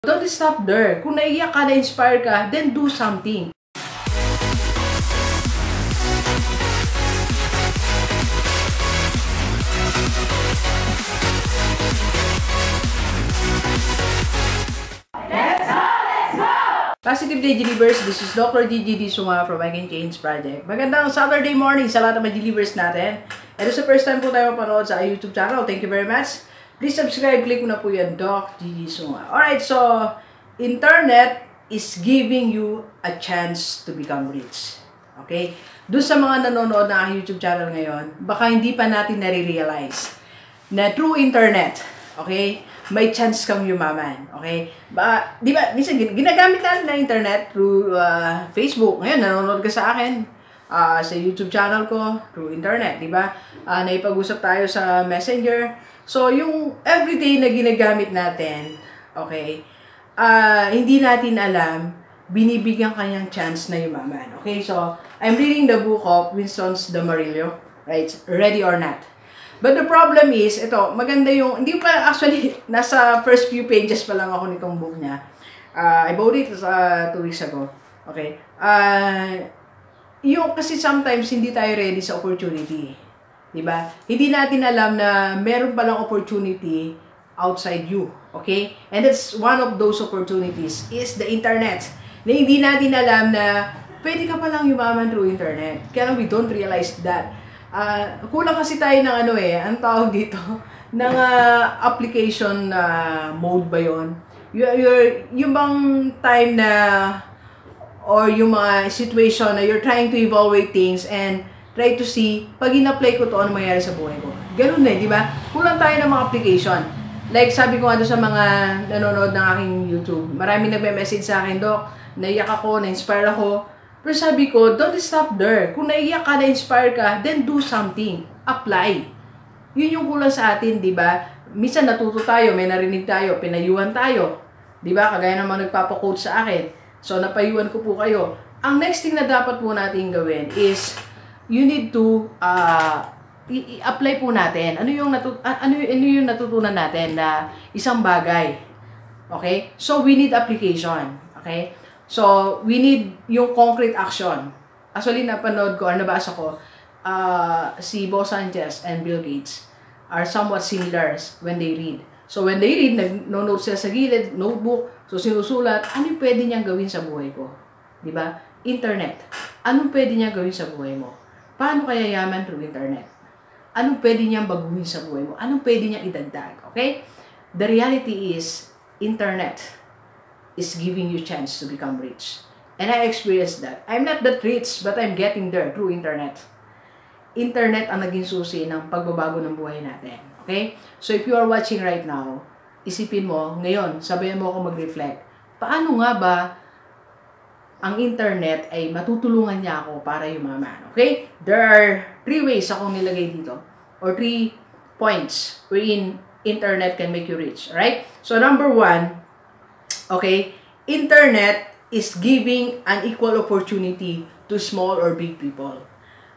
Don't stop there. Kung naiiyak ka, na-inspire ka, then do something. Positive Day Delivers, this is Dr. Gigi Disuma from I Can Change Project. Magandang Saturday morning sa lahat ng mga delivers natin. And sa first time po tayo mapanood sa YouTube channel, thank you very much. Please subscribe, click mo na po yan, Doc Gigi Disuma. Alright, so, internet is giving you a chance to become rich. Okay? Doon sa mga nanonood na YouTube channel ngayon, baka hindi pa natin nare-realize na through internet, okay, may chance kang yumaman. Okay? Di ba, minsan ginagamit natin na internet through Facebook. Ngayon, nanonood ka sa akin sa YouTube channel ko through internet. Di ba? Naipag-usap tayo sa Messenger. So, yung everyday na ginagamit natin, okay, hindi natin alam, binibigyan kanyang chance na yumaman. Okay? So, I'm reading the book of Winston D. Marillo, right? Ready or Not. But the problem is, ito, maganda yung, hindi pa actually, nasa first few pages pa lang ako nitong book niya. I bought it 2 weeks ago. Okay? Yung, kasi sometimes, hindi tayo ready sa opportunity. Diba? Hindi natin alam na meron palang opportunity outside you. Okay? And that's one of those opportunities is the internet. Na hindi natin alam na pwede ka palang yumaman through internet. Kaya we don't realize that. Kulang kasi tayo ng ano ang tawag dito, ng application mode ba yun? Yung bang time na, or yung mga situation na you're trying to evaluate things and try to see, pag in-apply ko to, ano mangyari sa buhay ko. Ganun di ba? Kulang tayo ng mga application. Like sabi ko nga doon sa mga nanonood ng aking YouTube, maraming nagme-message sa akin, Doc, naiyak ako, na-inspire ako. Pero sabi ko, don't stop there. Kung naiiyak ka, na-inspire ka, then do something. Apply. Yun yung kulang sa atin, di ba? Minsan natuto tayo, may narinig tayo, pinayuhan tayo. Di ba? Kagaya naman nagpapaquote sa akin. So, napayuhan ko po kayo. Ang next thing na dapat po natin gawin is, you need to i-apply po natin. Ano yung natutunan natin na isang bagay. Okay? So, we need application. Okay? So, we need yung concrete action. Actually, napanood ko, or nabasa ko, si Bo Sanchez and Bill Gates are somewhat similar when they read. So, when they read, nag-note sila sa gilid, notebook, so sinusulat, ano pwede niyang gawin sa buhay ko? Diba? Internet. Anong pwede niyang gawin sa buhay mo? Paano kaya yaman through internet? Anong pwede niyang baguhin sa buhay mo? Anong pwede niyang idagdag? Okay? The reality is, internet is giving you chance to become rich. And I experienced that. I'm not that rich, but I'm getting there through internet. Internet ang naging susi ng pagbabago ng buhay natin. Okay? So if you are watching right now, isipin mo, ngayon, sabayan mo ako mag-reflect. Paano nga ba ang internet ay matutulungan niya ako para yumaman? Okay? There are 3 ways akong nilagay dito. Or 3 points wherein internet can make you rich. Alright? So number 1, okay, internet is giving an equal opportunity to small or big people.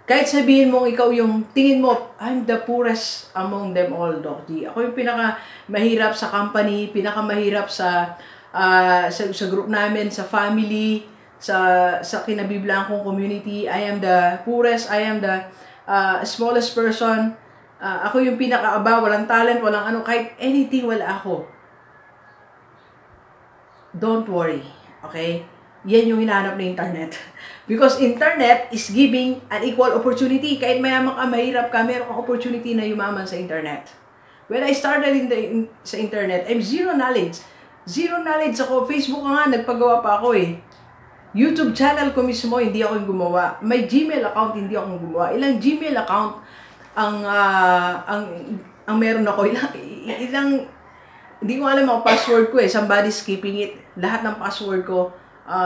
Kahit sabihin mo, ikaw yung tingin mo, I'm the poorest among them all, Doc G. Ako yung pinakamahirap sa company, pinakamahirap sa group namin, sa family, sa kinabiblaan kong community. I am the poorest, I am the smallest person. Ako yung pinakaaba, walang talent, walang ano, kahit anything, wala ako. Don't worry, okay? Yan yung hinahanap ng internet. Because internet is giving an equal opportunity. Kahit mayaman ka, mahirap ka, meron kang opportunity na yumaman sa internet. When I started sa internet, I'm zero knowledge. Zero knowledge ako. Facebook nga, nagpagawa pa ako YouTube channel ko mismo, hindi ako yung gumawa. May Gmail account, hindi ako yung gumawa. Ilang Gmail account ang meron ako. Ilang hindi ko alam ang password ko somebody's keeping it. Lahat ng password ko,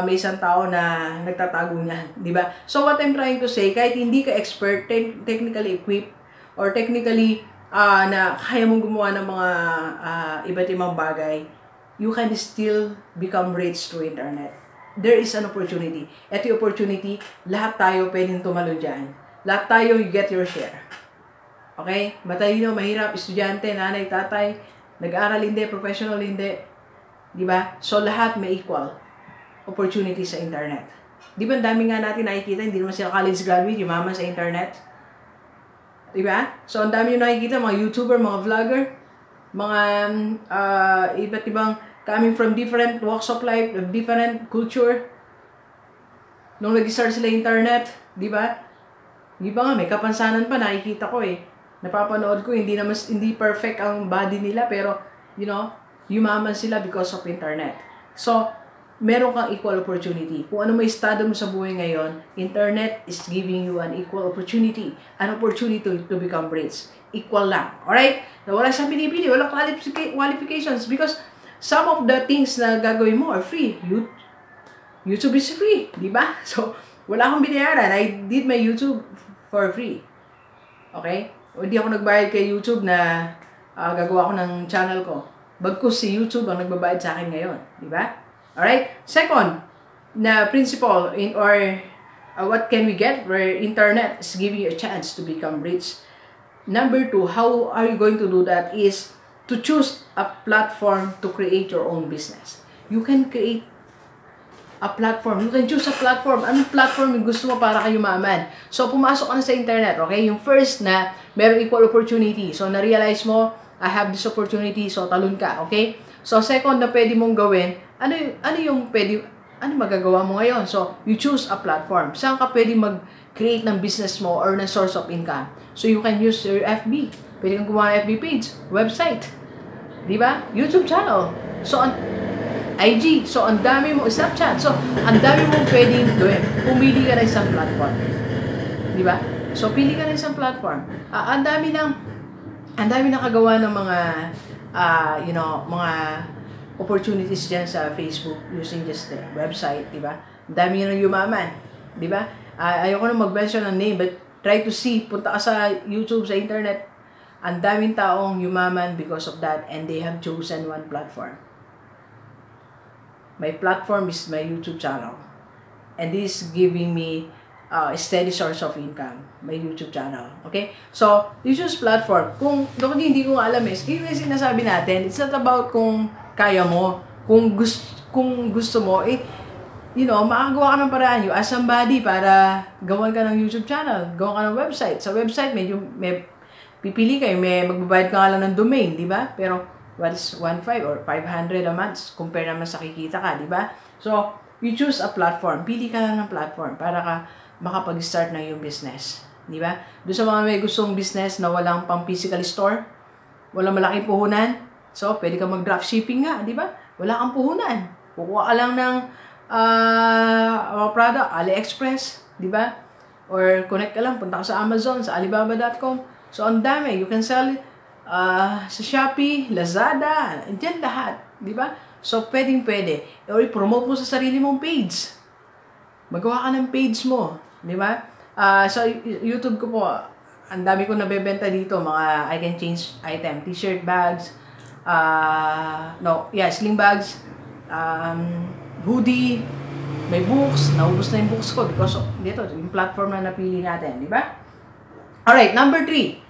may isang tao na nagtatago niyan, di ba? So what I'm trying to say, kahit hindi ka expert, technically equipped, or technically na kaya mong gumawa ng mga iba't ibang bagay, you can still become rich through internet. There is an opportunity. Ito yung opportunity, lahat tayo pwedeng tumalo dyan. Lahat tayo, you get your share. Okay? Matalino, mahirap, estudyante, nanay, tatay, nag-aaral hindi, professional hindi. Di ba? So, lahat may equal opportunity sa internet. Di ba, ang dami nga natin nakikita, hindi naman sila college graduate, yumaman sa internet. Di ba? So, ang dami yung nakikita, mga YouTuber, mga vlogger, mga iba't ibang coming from different walks of life, different culture. Nung nag-start sila internet, di ba? Di ba nga, may kapansanan pa, nakikita ko eh. Napapanood ko, hindi perfect ang body nila, pero, you know, yumaman sila because of internet. So, meron kang equal opportunity. Kung ano may estado mo sa buhay ngayon, internet is giving you an equal opportunity. An opportunity to become rich. Equal lang. Alright? Na wala siyang pinipili, walang qualifications because some of the things na gagawin mo are free. YouTube is free, di ba? So, wala akong binayaran. I did my YouTube for free. Okay? Hindi ako nagbayad kay YouTube na gagawa ko ng channel ko. Bagkus si YouTube ang nagbabayad sa akin ngayon. Di ba? Alright? Second, na principle what can we get where internet is giving you a chance to become rich. Number two, how are you going to do that is to choose a platform to create your own business. You can create a platform. You can choose a platform. Anong platform yung gusto mo para kayo yumaman? So, pumasok ka na sa internet, okay? Yung first na merong equal opportunity. So, na-realize mo, I have this opportunity, so talon ka, okay? So, second na pwede mong gawin, ano magagawa mo ngayon? So, you choose a platform. Saan ka pwede mag-create ng business mo or ng source of income? So, you can use your FB. Pwede kang gumawa ng FB page, website, di ba? YouTube channel. So, IG. So, ang dami mo, Snapchat. So, ang dami mong pwedeng gawin. Pumili ka na isang platform. Di ba? So, pili ka na isang platform. Ang dami nang kagawa ng mga, mga opportunities dyan sa Facebook using just the website, di ba? Ang dami nang yumaman. Di ba? Ayoko na mag-mention ng name, but try to see, punta ka sa YouTube, sa internet, ang daming taong yumaman because of that, and they have chosen one platform. My platform is my YouTube channel. And this is giving me a steady source of income. My YouTube channel. Okay? So, you choose platform. Kung hindi ko alam yung sinasabi natin, it's not about kung kaya mo. Kung gusto mo, makagawa ka ng paraan. You ask somebody para gawan ka ng YouTube channel. Gawan ka ng website. Sa website, may pipili kayo. May magbabayad ka nga lang ng domain. Di ba? Pero, what is 1.5 or 500 a month? Compare naman sa kikita ka, di ba? So, you choose a platform. Pili ka lang ng platform para ka makapag-start na yung business. Di ba? Doon sa mga may gustong business na walang pang physical store, walang malaking puhunan, so, pwede ka mag-dropshipping nga, di ba? Wala kang puhunan. Kukuha ka lang ng product, AliExpress, di ba? Or connect ka lang, punta ka sa Amazon, sa Alibaba.com. So, ang dami. You can sell it sa Shopee, Lazada, dyan lahat, di ba? So, pwede. Or i-promote mo sa sarili mong page. Magawa ka ng page mo, di ba? Sa YouTube ko po, ang dami ko nabebenta dito, mga I can change item, t-shirt, bags, sling bags, hoodie, may books, naubos na yung books ko because of dito, yung platform na napili natin, di ba? Alright, number 3.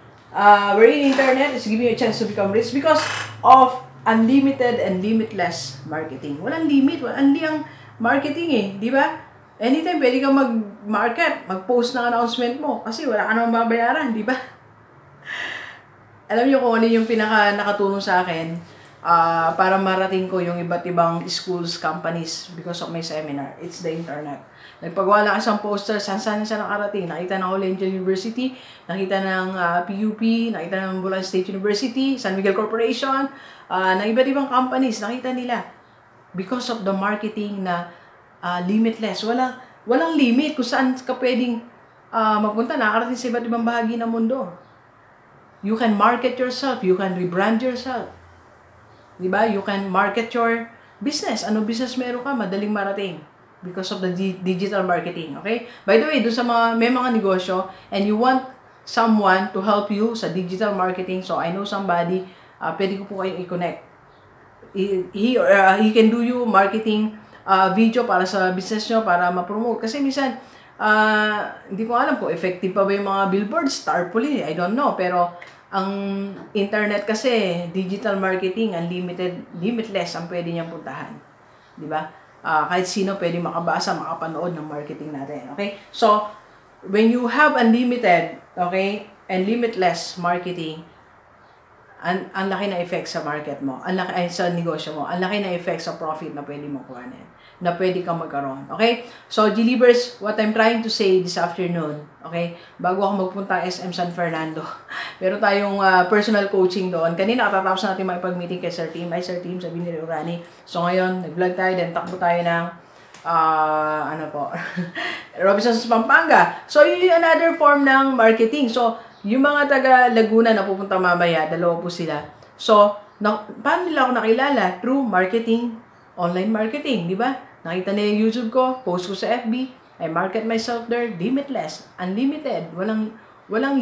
Wherein internet is giving you a chance to become rich because of unlimited and limitless marketing. Walang limit, walang ang marketing eh, di ba? Anytime pwede kang mag-market, mag-post ng announcement mo kasi wala ka namang babayaran, di ba? Alam niyo kung ano yung nakatulong sa akin para marating ko yung iba't ibang schools, companies because of my seminar. It's the internet. Nagpagawa lang isang poster, saan siya nakarating. Nakita ng Olenjo University, nakita ng PUP, nakita ng Bulacan State University, San Miguel Corporation, ng iba't ibang companies, nakita nila. Because of the marketing na limitless. Walang limit kung saan ka pwedeng magpunta, nakarating sa iba't ibang bahagi ng mundo. You can market yourself, you can rebrand yourself. Diba? You can market your business. Ano business meron ka, madaling marating. Because of the digital marketing, okay? By the way, doon sa may mga negosyo, and you want someone to help you sa digital marketing, so I know somebody, pwede ko po kayong i-connect. He can do you marketing video para sa business nyo, para ma-promote. Kasi minsan, hindi ko alam kung effective pa ba yung mga billboards, tarpaulin, I don't know. Pero, Ang internet kasi, digital marketing, unlimited, limitless ang pwede niyang puntahan. Di ba? Kahit sino pwede makabasa, makapanood ng marketing natin. Okay? So, when you have unlimited, okay, and limitless marketing, ang laki na effect sa market mo, ang laki ay sa negosyo mo, ang laki na effect sa profit na pwede mo kuhanin, na pwede kang magkaroon. Okay? So, G-Leavers, what I'm trying to say this afternoon, okay, bago ako magpunta SM San Fernando, meron tayong personal coaching doon. Kanina, katatapos natin makipag-meeting kay Sir Team. Ay, Sir Team, sabi ni Rani. So, ngayon, nag-vlog tayo, then takbo tayo ng Robinsons, Pampanga. So, yun yung another form ng marketing. So, yung mga taga Laguna na pupunta mamaya, dalawa po sila. So, paano nila ako nakilala? Through marketing, online marketing, di ba? Nakita nila yung YouTube ko, post ko sa FB, I market myself there, limitless, unlimited, walang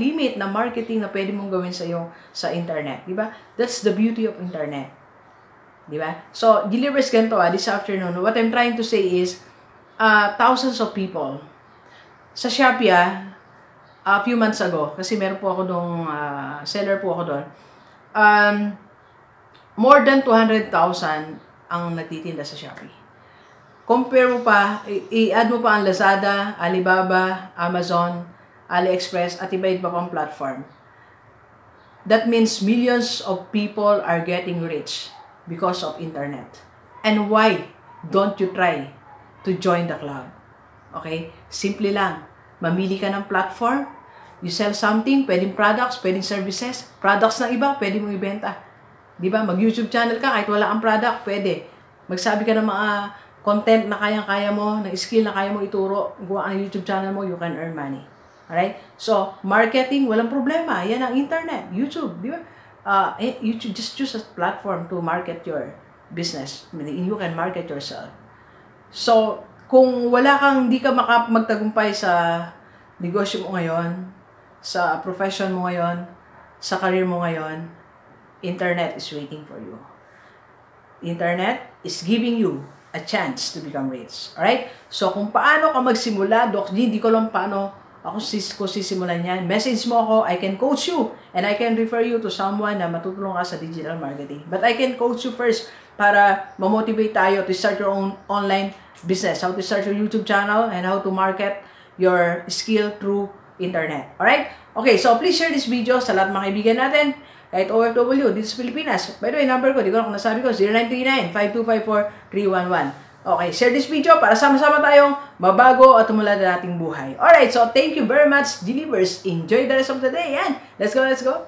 limit na marketing na pwede mong gawin sa internet, di ba? That's the beauty of internet. Di ba? So, G-Leavers, ganito this afternoon, what I'm trying to say is, thousands of people, sa Shopee a few months ago, kasi meron po ako nung seller po ako doon, more than 200,000 ang nagtitinda sa Shopee. Compare mo pa, i-add mo pa ang Lazada, Alibaba, Amazon, AliExpress, at iba pa pang platform. That means millions of people are getting rich because of internet. And why don't you try to join the club? Okay? Simple lang. Mamili ka ng platform, you sell something, pwedeng products, pwedeng services, products ng iba, pwede mong ibenta. Di ba? Mag-YouTube channel ka, kahit wala kang product, pwede. Magsabi ka ng mga content na kayang-kaya mo, ng skill na kaya mo ituro, gawa ang YouTube channel mo, you can earn money. Alright? So, marketing, walang problema. Yan ang internet, YouTube, di ba? YouTube, just choose a platform to market your business. You can market yourself. So, kung wala kang, hindi ka magtagumpay sa negosyo mo ngayon, sa profession mo ngayon, sa career mo ngayon, internet is waiting for you. Internet is giving you a chance to become rich. Alright? So, kung paano ka magsimula, Doc G, hindi ko lang paano ako sisimulan yan. Message mo ako, I can coach you, and I can refer you to someone na matutulong ka sa digital marketing. But I can coach you first para ma-motivate tayo to start your own online business, how to start your YouTube channel, and how to market your skill through internet. Alright? Okay, so please share this video sa lahat ng mga kaibigan natin, kahit OFW, dito sa Pilipinas. By the way, number ko, di ko na kung nasabi ko, 0939-5254-311. Okay, share this video para sama-sama tayong mabago at tumulad na nating buhay. Alright, so thank you very much, G-Leavers. Enjoy the rest of the day. Yan, let's go, let's go.